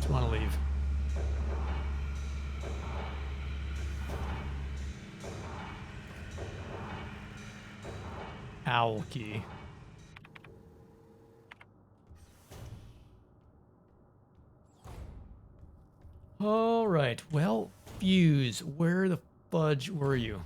Just want to leave. Owl key. All right. Well, Fuse, where the fudge were you?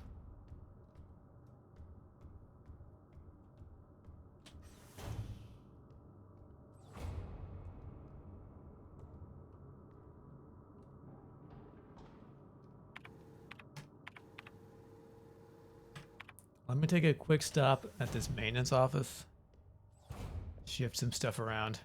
Let me take a quick stop at this maintenance office. Shift some stuff around.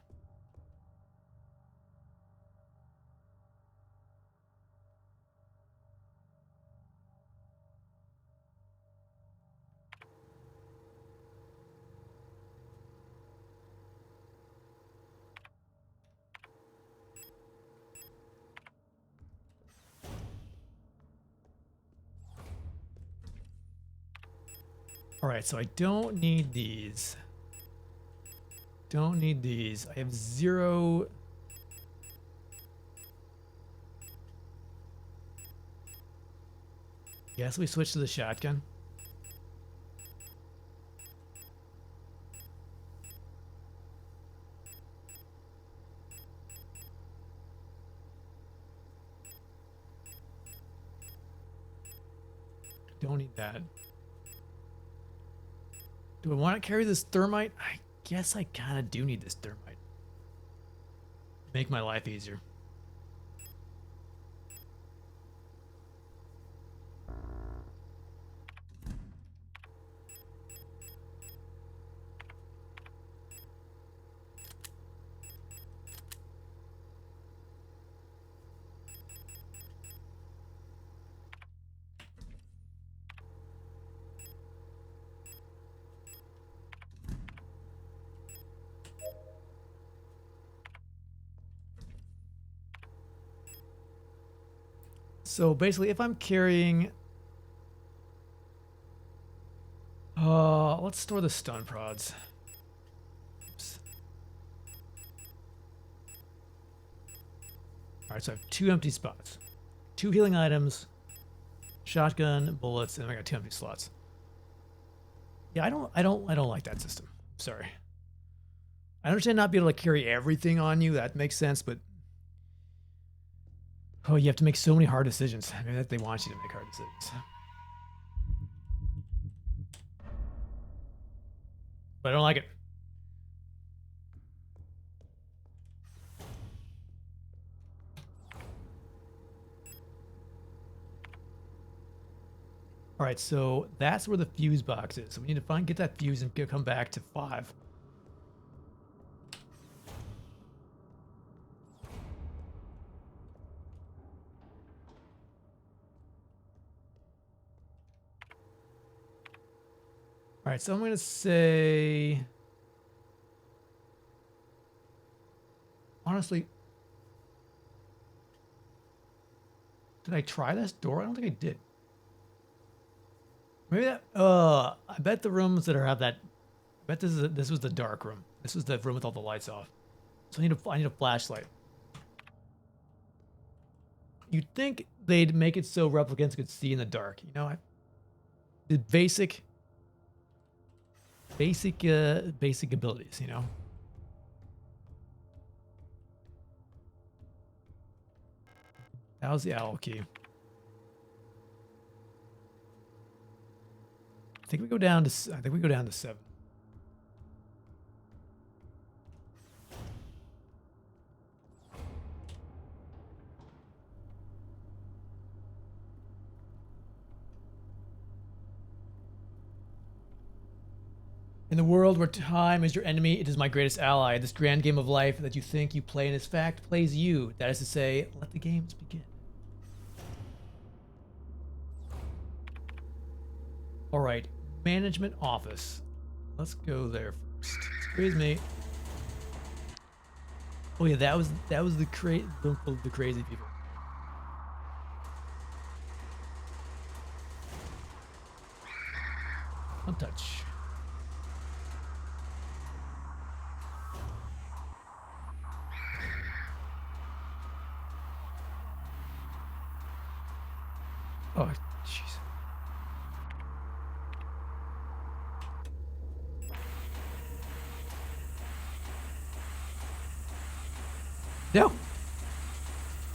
All right, so I don't need these. Don't need these. I have 0. Guess we switch to the shotgun. Don't need that. Do I want to carry this thermite? I guess I kind of do need this thermite. Make my life easier. So basically, if I'm carrying, let's store the stun prods. Oops. All right, so I have 2 empty spots, 2 healing items, shotgun, bullets, and I got 2 empty slots. Yeah, I don't like that system. Sorry. I understand not being able to carry everything on you. That makes sense, but oh, you have to make so many hard decisions. I mean, that they want you to make hard decisions. But I don't like it. All right, so that's where the fuse box is. So we need to get that fuse and come back to 5. All right, so I'm going to say, honestly, did I try this door? I don't think I did. Maybe that, I bet the rooms that have that, I bet this was the dark room. This was the room with all the lights off. So I need a flashlight. You'd think they'd make it so replicants could see in the dark. You know, the basic abilities, you know. That was the owl key. I think we go down to 7. In the world where time is your enemy, it is my greatest ally. This grand game of life that you think you play and is fact plays you. That is to say, let the games begin. All right, management office. Let's go there first. Excuse me. Oh yeah, that was the crazy people. Don't touch. Oh, jeez. No.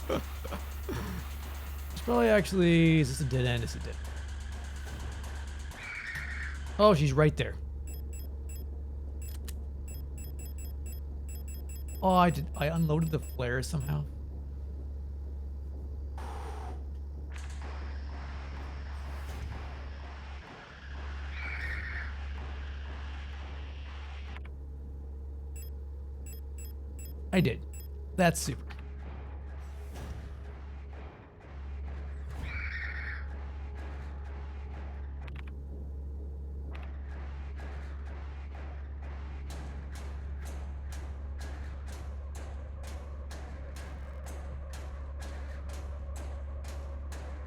It's probably actually. Is this a dead end? It's a dead end. Oh, she's right there. Oh, I unloaded the flares somehow. I did. That's super.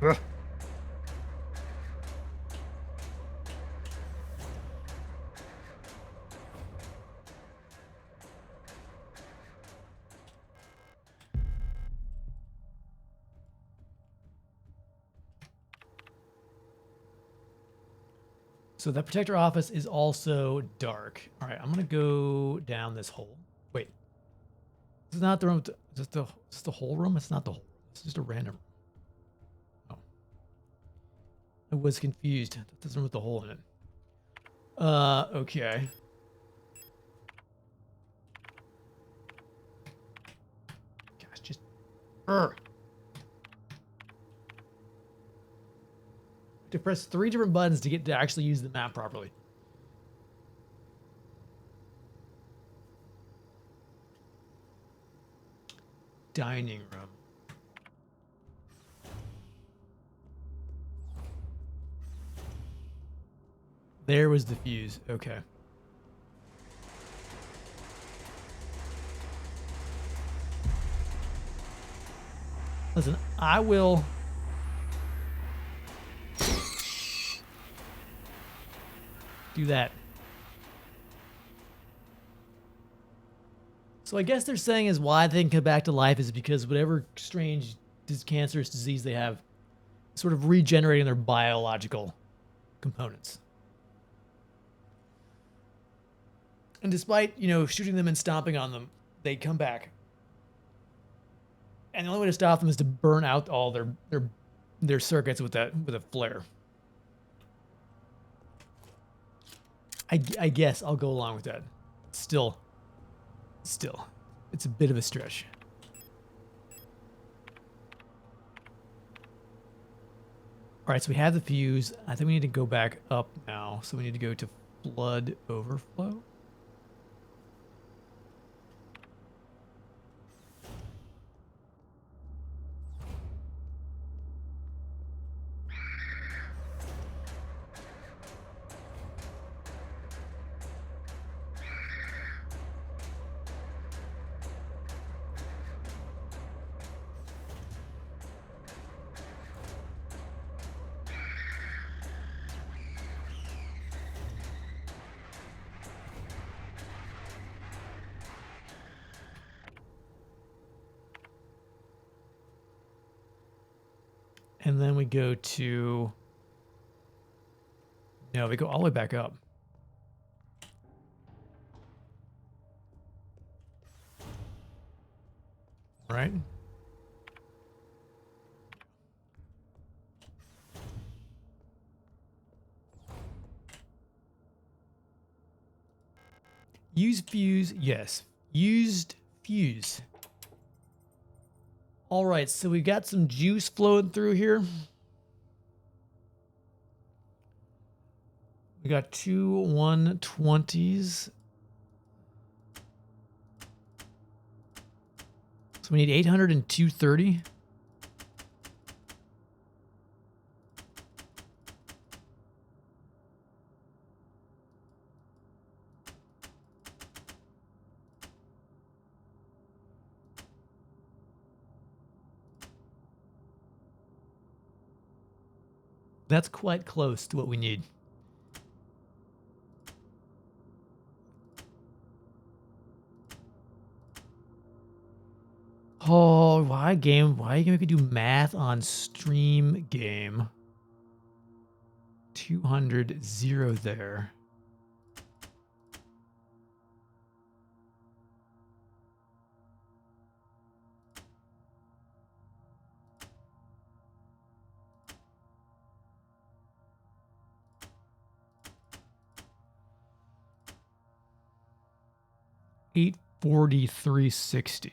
Ugh. So that protector office is also dark. All right, I'm gonna go down this hole. Wait, this is not the room. Is this the whole room? It's not the whole room. It's just a random room. Oh, I was confused. This is the room with the hole in it. Okay. Gosh, just. To press 3 different buttons to get to actually use the map properly. Dining room. There was the fuse. Okay. Listen, I will. Do that. So I guess they're saying is why they can come back to life is because whatever strange cancerous disease they have, sort of regenerating their biological components. And despite, shooting them and stomping on them, they come back. And the only way to stop them is to burn out all their circuits with a flare. I guess I'll go along with that. Still, it's a bit of a stretch. All right, so we have the fuse. I think we need to go back up now. So we need to go to flood overflow. And then we go to, no, we go all the way back up. Right? Use fuse, yes. Used fuse. All right, so we got some juice flowing through here. We got 2 120s. So we need 800 and 230. That's quite close to what we need. Oh, why game? Why are you gonna make me do math on stream game? 200, 0 there. $843.60.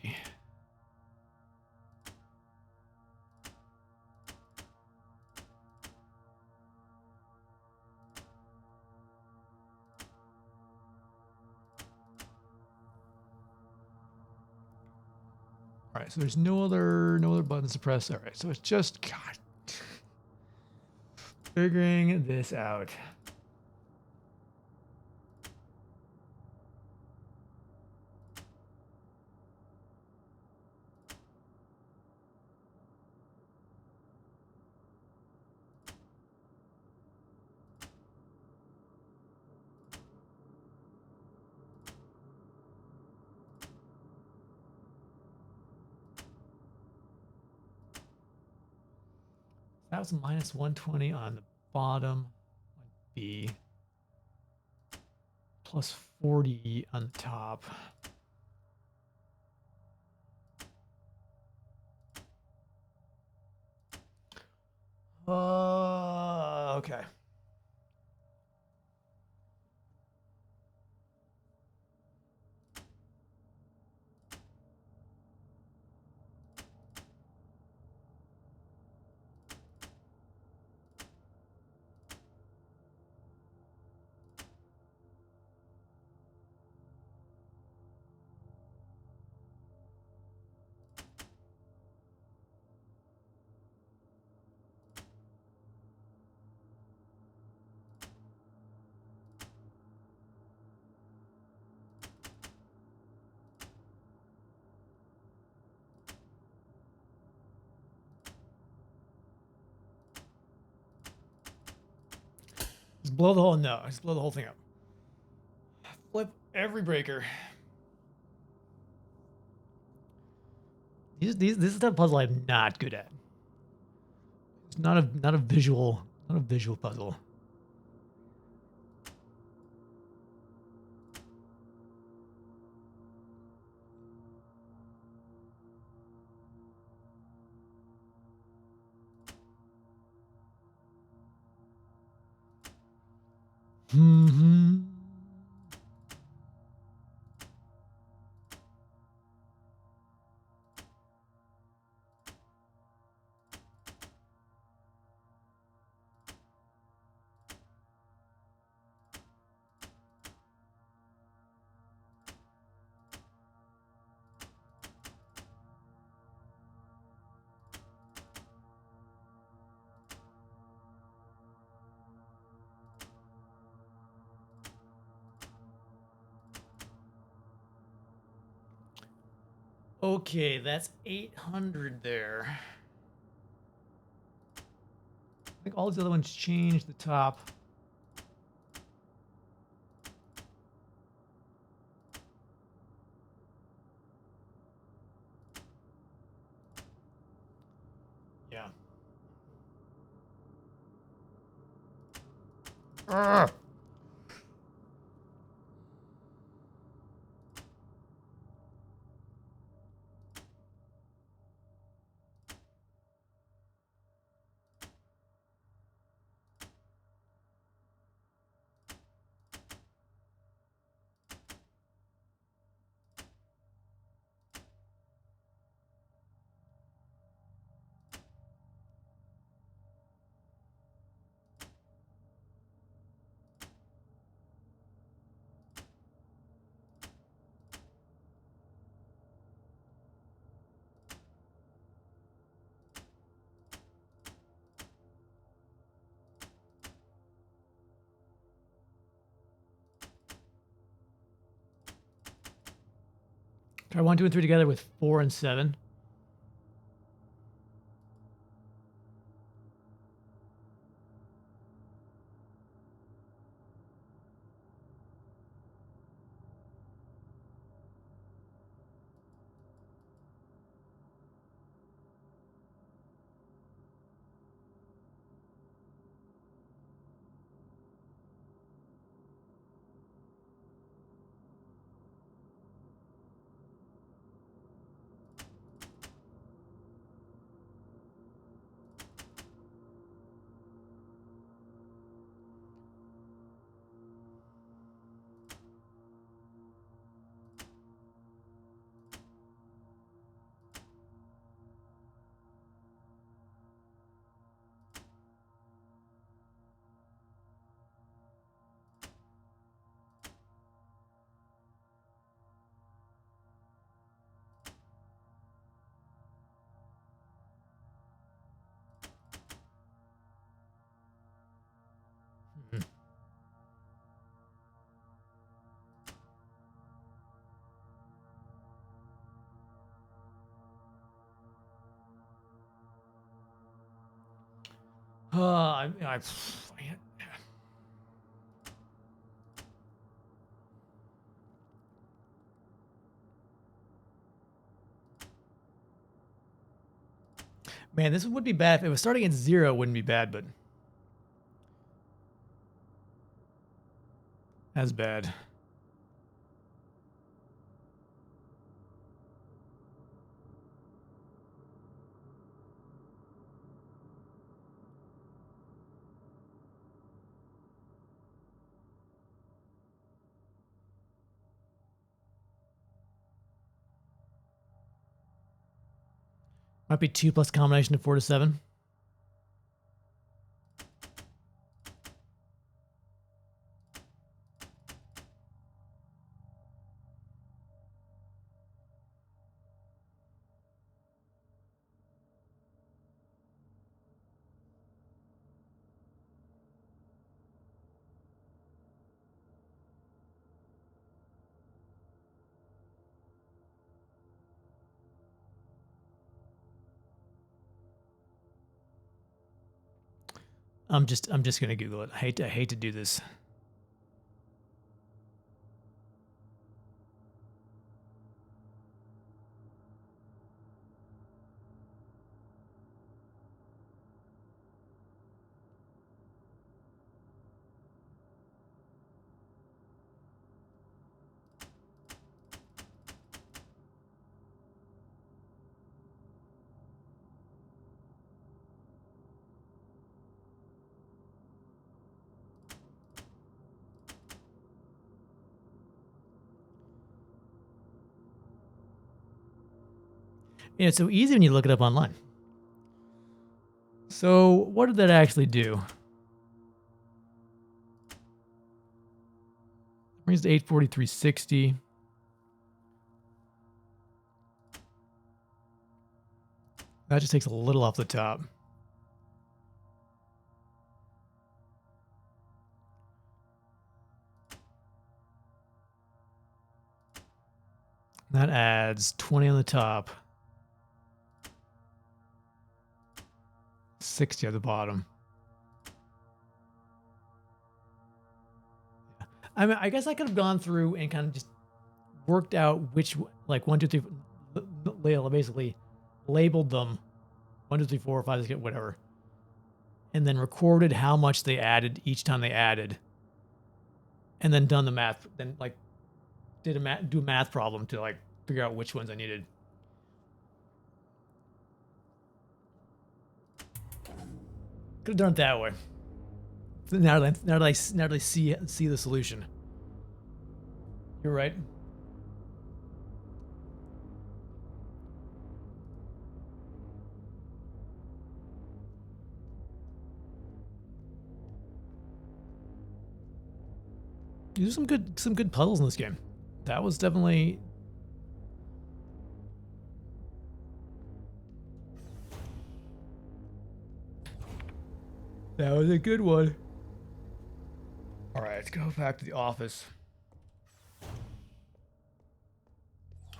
All right, so there's no other buttons to press. All right, so it's just God, figuring this out. That was minus 120 on the bottom, B, plus 40 on the top. Okay. Just blow the whole, no, just blow the whole thing up. Flip every breaker. This is the puzzle I'm not good at. It's not a visual puzzle. Mm-hmm. Okay, that's 800 there. I think all these other ones changed the top. Yeah. Ugh. Try 1, 2, and 3 together with 4 and 7. I man, this would be bad if it was starting at 0. It wouldn't be bad, but as bad. Might be 2 plus combination of 4 to 7. I'm just gonna Google it. I hate to do this. Yeah, it's so easy when you look it up online. So what did that actually do? Brings to 843.60. That just takes a little off the top. That adds 20 on the top. 60 at the bottom. I mean, I guess I could have gone through and kind of just worked out which, like 1, 2, 3, basically labeled them 1, 2, 3, 4, 5, 6, whatever, and then recorded how much they added each time they added, and then done the math. Then like do a math problem to like figure out which ones I needed. Could have done it that way. Now that I see the solution. You're right. These are some good puzzles in this game. That was definitely. That was a good one. All right, let's go back to the office. I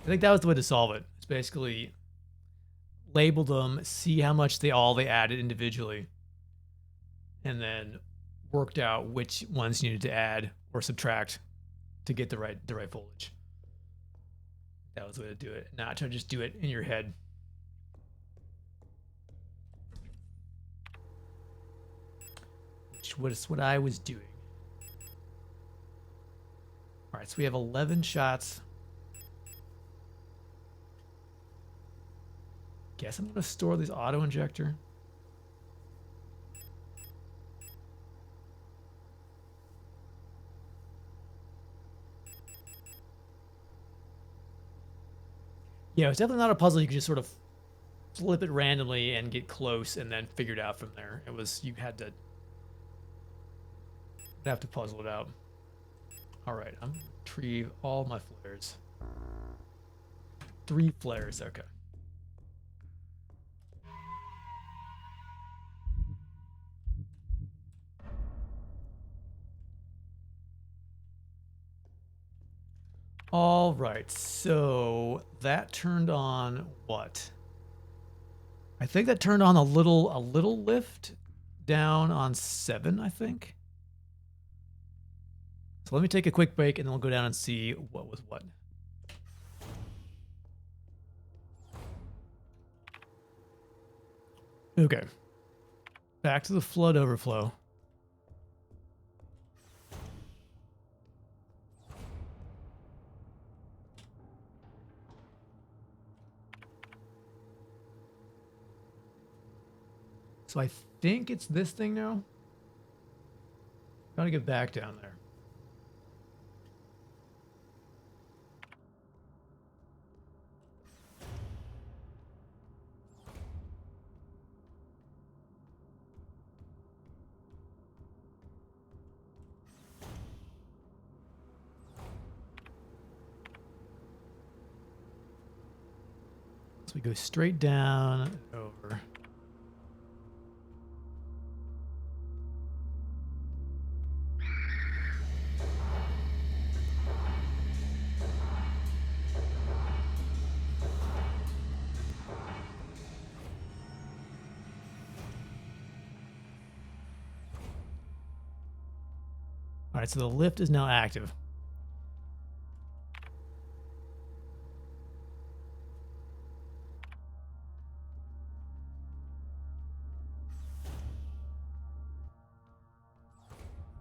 think that was the way to solve it. It's basically label them, see how much they added individually, and then worked out which ones you needed to add or subtract to get the right voltage. That was the way to do it. Not to just do it in your head. Which was what I was doing. All right, so we have 11 shots. Guess I'm gonna store this auto injector. Yeah, it's definitely not a puzzle you could just sort of flip it randomly and get close and then figure it out from there. It was, you had to have to puzzle it out. All right, I'm gonna retrieve all my flares. 3 flares, okay. All right, so that turned on what? I think that turned on a little lift down on 7, I think. So let me take a quick break and then we'll go down and see what was what. Okay. Back to the flood overflow. So I think it's this thing now. Gotta get back down there. So we go straight down and over. All right, so the lift is now active.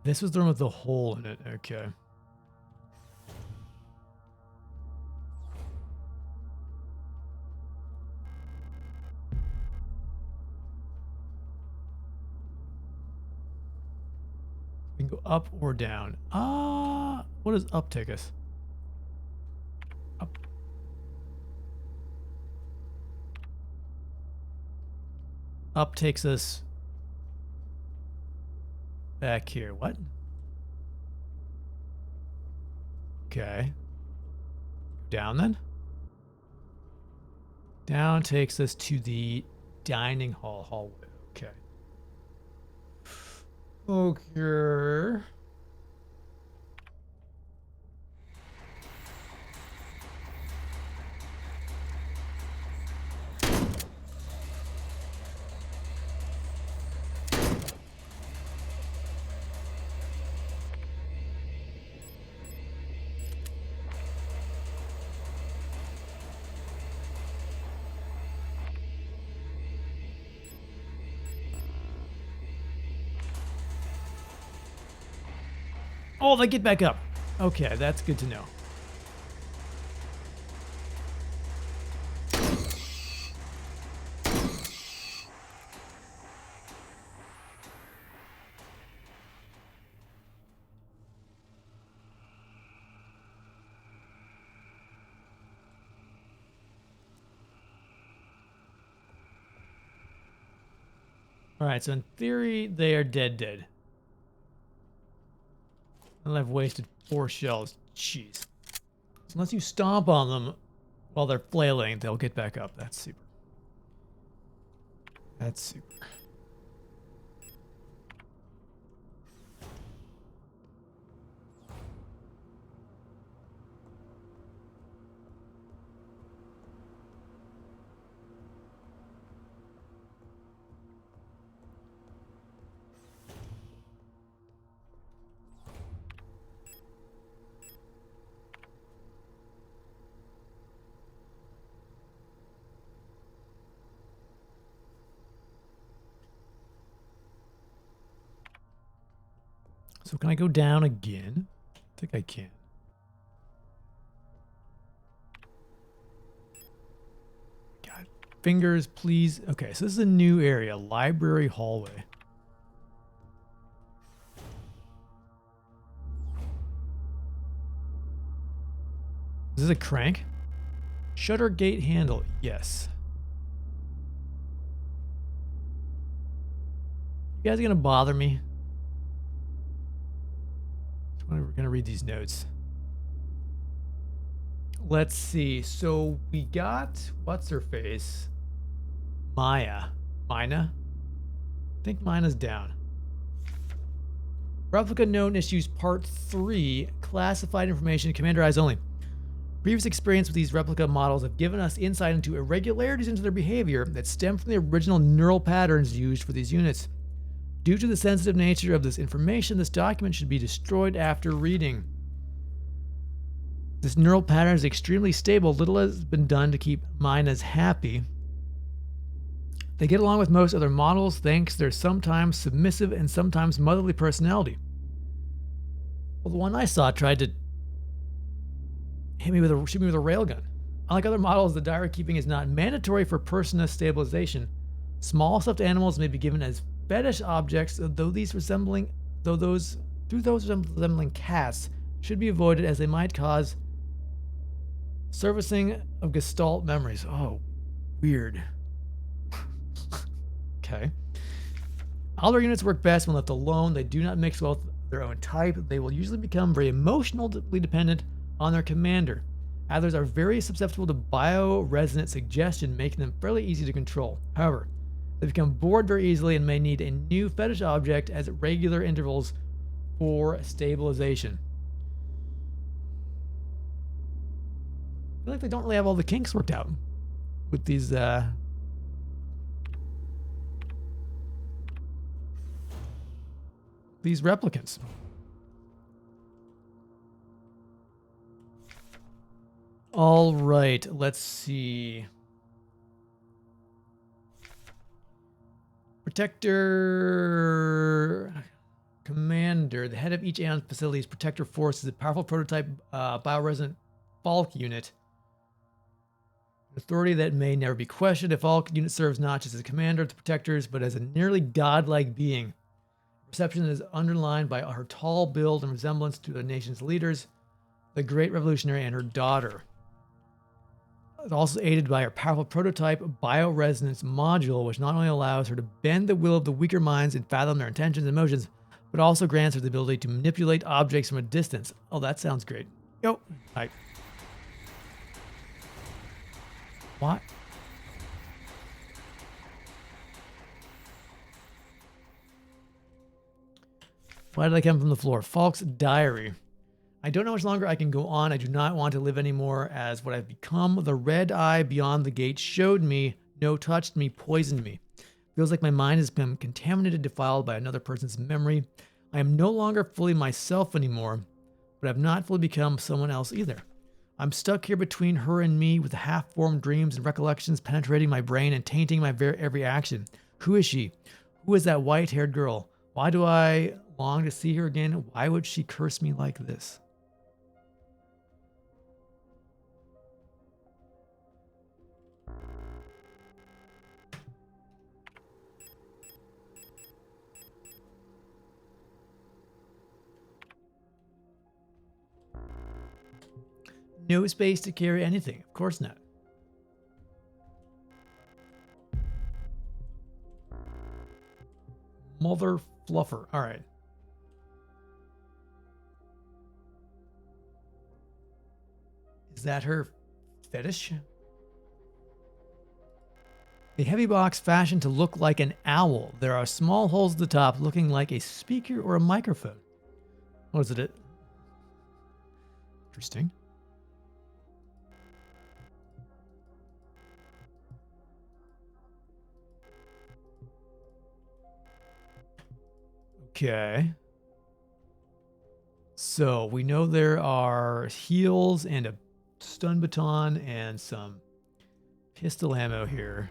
This was the room with the hole in it. Okay. We can go up or down. What does up take us? Up. Up takes us back here. What? Okay. Down then? Down takes us to the dining hall hallway. Okay. Okay. Oh, they get back up. Okay, that's good to know. All right, so in theory, they are dead. And I've wasted 4 shells. Jeez. So unless you stomp on them while they're flailing, they'll get back up. That's super. That's super. So can I go down again? I think I can. God, fingers, please. Okay, so this is a new area, library hallway. Is this a crank? Shutter gate handle, yes. You guys gonna bother me? We're going to read these notes. Let's see. So we got, what's her face? Mina? I think Mina's down. Replica known issues part 3, classified information, commander eyes only. Previous experience with these replica models have given us insight into irregularities into their behavior that stem from the original neural patterns used for these units. Due to the sensitive nature of this information, this document should be destroyed after reading. This neural pattern is extremely stable. Little has been done to keep Minas happy. They get along with most other models thanks to their sometimes submissive and sometimes motherly personality. Well, the one I saw tried to shoot me with a railgun. Unlike other models, the diary keeping is not mandatory for persona stabilization. Small stuffed animals may be given as fetish objects, though those resembling cats should be avoided as they might cause servicing of gestalt memories. Oh, weird. Okay. All their units work best when left alone. They do not mix well with their own type. They will usually become very emotionally dependent on their commander. Others are very susceptible to bioresonant suggestion, making them fairly easy to control. However, they become bored very easily and may need a new fetish object at regular intervals for stabilization. I feel like they don't really have all the kinks worked out with these replicants. All right, let's see. Protector Commander. The head of each Aeon facility's Protector Force is a powerful prototype bioresonant Falk unit. Authority that may never be questioned. A Falk unit serves not just as a commander of the Protectors, but as a nearly godlike being. Perception is underlined by her tall build and resemblance to the nation's leaders, the Great Revolutionary and her daughter. It's also aided by her powerful prototype bioresonance module, which not only allows her to bend the will of the weaker minds and fathom their intentions and emotions, but also grants her the ability to manipulate objects from a distance. Oh, that sounds great. Yo, hi. What? Why did I come from the floor? Falk's diary. I don't know how much longer I can go on. I do not want to live anymore as what I've become. The red eye beyond the gate showed me, no, touched me, poisoned me. Feels like my mind has been contaminated, defiled by another person's memory. I am no longer fully myself anymore, but I've not fully become someone else either. I'm stuck here between her and me with half-formed dreams and recollections penetrating my brain and tainting my every action. Who is she? Who is that white-haired girl? Why do I long to see her again? Why would she curse me like this? No space to carry anything. Of course not. Mother fluffer. All right. Is that her fetish? A heavy box fashioned to look like an owl. There are small holes at the top looking like a speaker or a microphone. What is it? Interesting. Okay. So we know there are heals and a stun baton and some pistol ammo here.